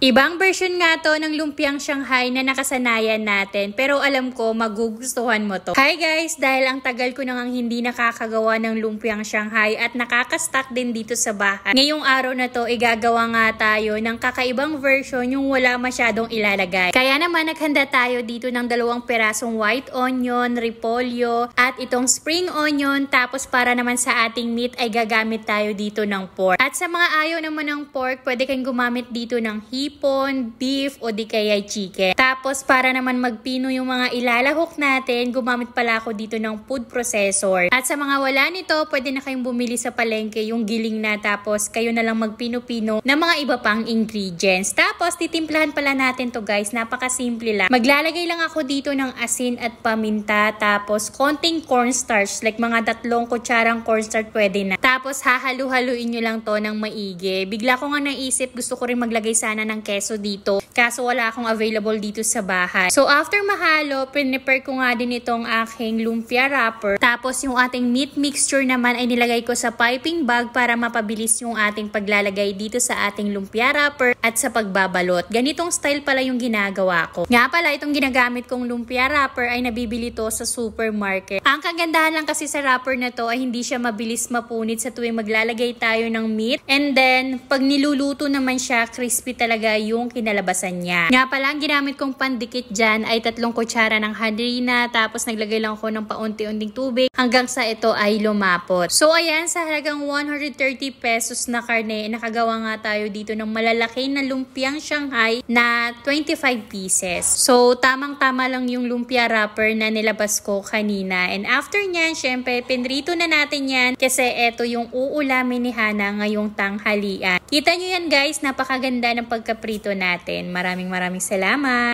Ibang version nga to ng lumpiang Shanghai na nakasanayan natin, pero alam ko magugustuhan mo to. Hi guys! Dahil ang tagal ko nang hindi nakakagawa ng lumpiang Shanghai at nakakastock din dito sa bahay. Ngayong araw na to, igagawa nga tayo ng kakaibang version yung wala masyadong ilalagay. Kaya naman naghanda tayo dito ng 2 pirasong white onion, repolyo, at itong spring onion. Tapos para naman sa ating meat ay gagamit tayo dito ng pork. At sa mga ayaw naman ng pork, pwede kayong gumamit dito ng hipon, beef, o di kaya chicken. Tapos para naman magpino yung mga ilalahok natin, gumamit pala ako dito ng food processor. At sa mga wala nito, pwede na kayong bumili sa palengke yung giling na, tapos kayo na lang magpino-pino ng mga iba pang ingredients. Tapos titimplahan pala natin to guys, napakasimple lang. Maglalagay lang ako dito ng asin at paminta, tapos konting cornstarch, like mga 3 kutsarang cornstarch pwede na. Tapos hahalu-haluin nyo lang to ng maigi. Bigla ko nga naisip, gusto ko rin maglagay sana ng keso dito, kaso wala akong available dito sa bahay. So after mahalo, prepare ko nga din itong aking lumpia wrapper. Tapos yung ating meat mixture naman ay nilagay ko sa piping bag para mapabilis yung ating paglalagay dito sa ating lumpia wrapper at sa pagbabalot. Ganitong style pala yung ginagawa ko. Nga pala, itong ginagamit kong lumpia wrapper ay nabibili to sa supermarket. Ang kagandahan lang kasi sa wrapper na to ay hindi siya mabilis mapunit sa tuwing maglalagay tayo ng meat. And then, pag niluluto naman siya, crispy talaga yung kinalabasan niya. Nga pala, ang ginamit kong pandikit dyan ay 3 kutsara ng harina, tapos naglagay lang ako ng paunti-unting tubig hanggang sa ito ay lumapot. So ayan, sa halagang 130 pesos na karne, nakagawa nga tayo dito ng malalaki na lumpiang Shanghai na 25 pieces. So tamang-tama lang yung lumpia wrapper na nilabas ko kanina. And after nyan, syempre, pinrito na natin yan kasi ito yung uulamin ni Hana ngayong tanghalian. Kita nyo yan guys, napakaganda ng pagkaprito natin. Maraming salamat!